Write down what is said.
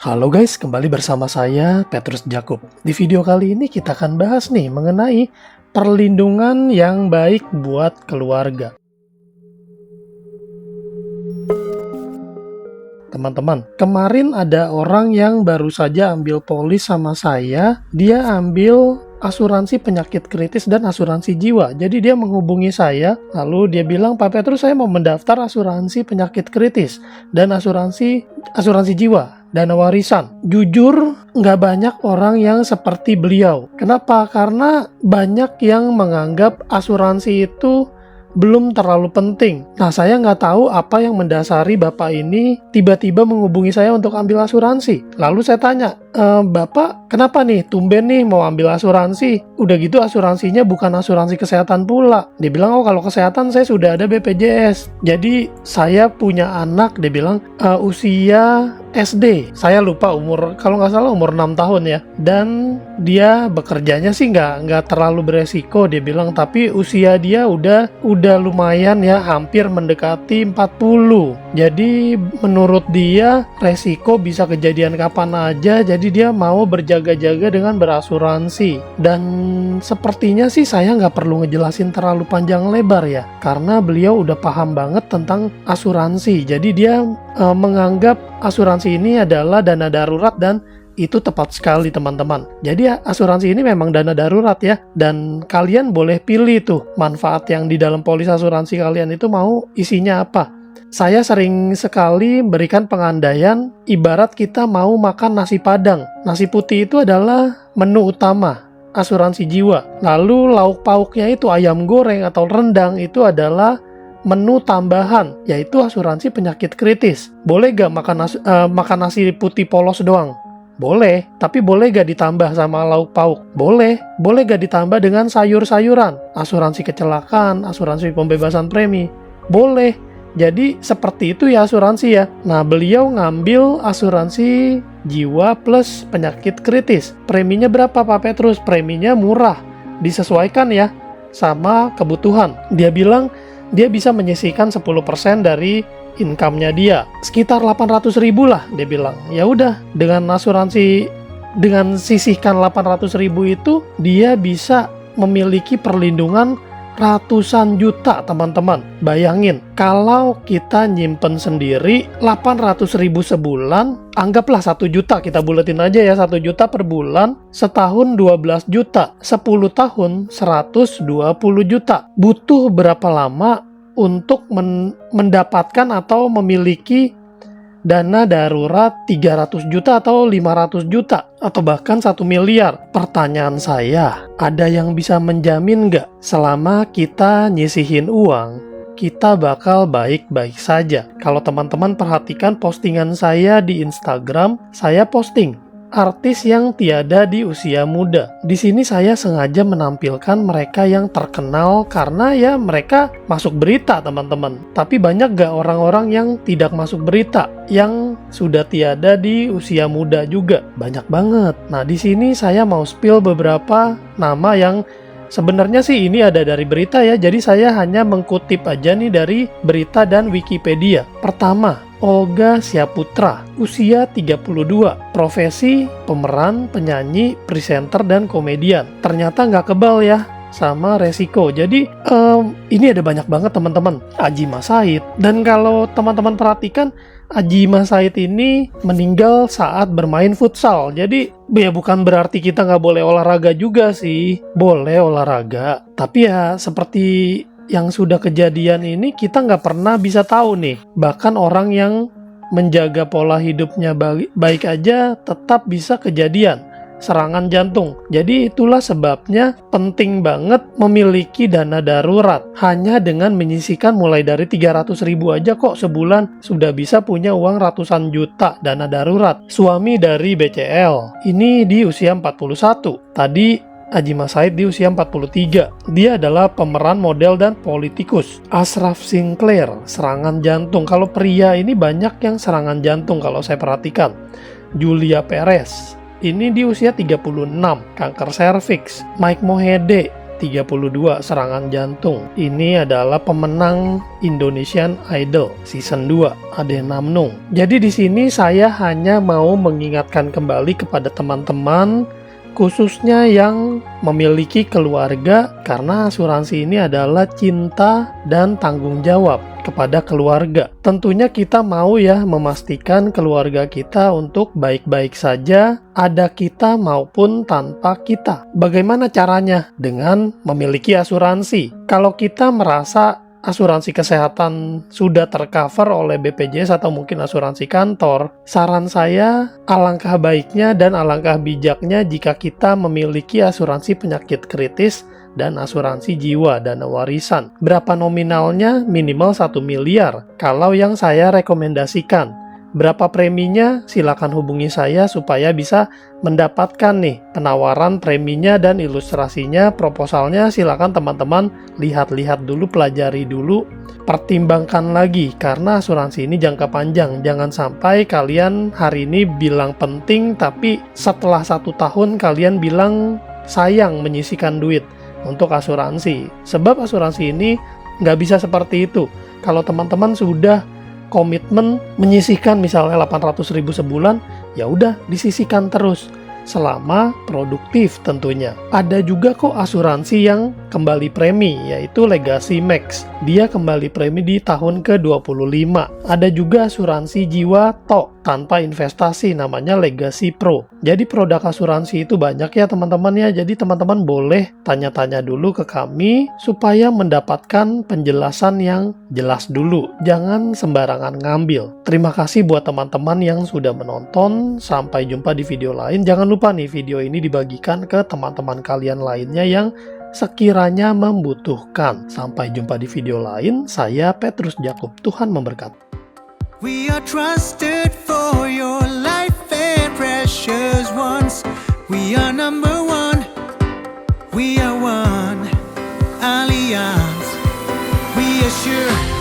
Halo guys, kembali bersama saya Petrus Jakub. Di video kali ini kita akan bahas nih mengenai perlindungan yang baik buat keluarga. Teman-teman, kemarin ada orang yang baru saja ambil polis sama saya. Dia ambil asuransi penyakit kritis dan asuransi jiwa. Jadi dia menghubungi saya, lalu dia bilang, "Pak Petrus, saya mau mendaftar asuransi penyakit kritis dan asuransi jiwa, dana warisan." Jujur, nggak banyak orang yang seperti beliau. Kenapa? Karena banyak yang menganggap asuransi itu belum terlalu penting. Nah, saya nggak tahu apa yang mendasari Bapak ini tiba-tiba menghubungi saya untuk ambil asuransi. Lalu saya tanya, Bapak kenapa nih tumben nih mau ambil asuransi? Udah gitu asuransinya bukan asuransi kesehatan pula. Dia bilang, oh kalau kesehatan saya sudah ada BPJS. Jadi saya punya anak, dia bilang, usia SD. Saya lupa umur, kalau nggak salah umur 6 tahun ya. Dan dia bekerjanya sih nggak terlalu beresiko, dia bilang. Tapi usia dia udah lumayan ya, hampir mendekati 40. Jadi menurut dia resiko bisa kejadian kapan aja. Jadi dia mau berjaga-jaga dengan berasuransi. Dan sepertinya sih saya nggak perlu ngejelasin terlalu panjang lebar ya. Karena beliau udah paham banget tentang asuransi. Jadi dia menganggap asuransi ini adalah dana darurat dan itu tepat sekali teman-teman. Jadi asuransi ini memang dana darurat ya, dan kalian boleh pilih tuh manfaat yang di dalam polis asuransi kalian itu mau isinya apa. Saya sering sekali berikan pengandaian ibarat kita mau makan nasi padang. Nasi putih itu adalah menu utama asuransi jiwa. Lalu lauk pauknya itu ayam goreng atau rendang itu adalah menu tambahan, yaitu asuransi penyakit kritis. Boleh gak makan nasi putih polos doang? Boleh, tapi boleh gak ditambah sama lauk pauk? Boleh. Boleh gak ditambah dengan sayur-sayuran? Asuransi kecelakaan, asuransi pembebasan premi? Boleh. Jadi seperti itu ya asuransi ya. Nah, beliau ngambil asuransi jiwa plus penyakit kritis. Preminya berapa Pak Petrus? Preminya murah, disesuaikan ya sama kebutuhan. Dia bilang dia bisa menyisihkan 10% dari income-nya dia. Sekitar 800.000 lah dia bilang. Ya udah, dengan asuransi, dengan sisihkan 800.000 itu, dia bisa memiliki perlindungan ratusan juta teman-teman. Bayangin, kalau kita nyimpen sendiri 800.000 sebulan, anggaplah 1 juta, kita buletin aja ya, 1 juta per bulan, setahun 12 juta, 10 tahun 120 juta. Butuh berapa lama untuk mendapatkan atau memiliki dana darurat 300 juta atau 500 juta atau bahkan 1 miliar. Pertanyaan saya, ada yang bisa menjamin nggak selama kita nyisihin uang, kita bakal baik-baik saja? Kalau teman-teman perhatikan postingan saya di Instagram, saya posting artis yang tiada di usia muda. Di sini saya sengaja menampilkan mereka yang terkenal karena ya mereka masuk berita teman-teman. Tapi banyak gak orang-orang yang tidak masuk berita yang sudah tiada di usia muda juga? Banyak banget. Nah, di sini saya mau spill beberapa nama yang sebenarnya sih ini ada dari berita ya. Jadi saya hanya mengkutip aja nih dari berita dan Wikipedia. Pertama, Olga Syaputra, usia 32, profesi pemeran, penyanyi, presenter, dan komedian. Ternyata nggak kebal ya sama resiko. Jadi ini ada banyak banget teman-teman. Ajima Said. Dan kalau teman-teman perhatikan, Ajima Said ini meninggal saat bermain futsal. Jadi ya bukan berarti kita nggak boleh olahraga juga sih. Boleh olahraga. Tapi ya seperti yang sudah kejadian ini, kita nggak pernah bisa tahu nih. Bahkan orang yang menjaga pola hidupnya baik aja tetap bisa kejadian serangan jantung. Jadi itulah sebabnya penting banget memiliki dana darurat. Hanya dengan menyisihkan mulai dari 300.000 aja kok sebulan sudah bisa punya uang ratusan juta dana darurat. Suami dari BCL ini di usia 41. Tadi Ajima Said di usia 43. Dia adalah pemeran, model, dan politikus. Ashraf Sinclair, serangan jantung. Kalau pria ini banyak yang serangan jantung kalau saya perhatikan. Julia Perez, ini di usia 36, kanker serviks. Mike Mohede, 32 serangan jantung. Ini adalah pemenang Indonesian Idol season 2, Ade Namnung. Jadi di sini saya hanya mau mengingatkan kembali kepada teman-teman, khususnya yang memiliki keluarga, karena asuransi ini adalah cinta dan tanggung jawab kepada keluarga. Tentunya kita mau ya memastikan keluarga kita untuk baik-baik saja, ada kita maupun tanpa kita. Bagaimana caranya? Dengan memiliki asuransi. Kalau kita merasa asuransi kesehatan sudah tercover oleh BPJS atau mungkin asuransi kantor, saran saya alangkah baiknya dan alangkah bijaknya jika kita memiliki asuransi penyakit kritis dan asuransi jiwa dana warisan. Berapa nominalnya? Minimal 1 miliar kalau yang saya rekomendasikan. Berapa preminya? Silakan hubungi saya supaya bisa mendapatkan nih penawaran preminya dan ilustrasinya, proposalnya. Silakan teman-teman lihat-lihat dulu, pelajari dulu, pertimbangkan lagi, karena asuransi ini jangka panjang. Jangan sampai kalian hari ini bilang penting, tapi setelah 1 tahun kalian bilang sayang menyisikan duit untuk asuransi. Sebab asuransi ini nggak bisa seperti itu. Kalau teman-teman sudah komitmen menyisihkan misalnya 800.000 sebulan, ya udah disisihkan terus selama produktif tentunya. Ada juga kok asuransi yang kembali premi, yaitu Legacy Max. Dia kembali premi di tahun ke-25. Ada juga asuransi jiwa tok tanpa investasi, namanya Legacy Pro. Jadi produk asuransi itu banyak ya teman-teman ya. Jadi teman-teman boleh tanya-tanya dulu ke kami supaya mendapatkan penjelasan yang jelas dulu. Jangan sembarangan ngambil. Terima kasih buat teman-teman yang sudah menonton. Sampai jumpa di video lain. Jangan lupa nih video ini dibagikan ke teman-teman kalian lainnya yang sekiranya membutuhkan. Sampai jumpa di video lain. Saya Petrus Jakub. Tuhan memberkati. We are trusted for your life and precious ones. We are number one. We are one. Alliance. We are sure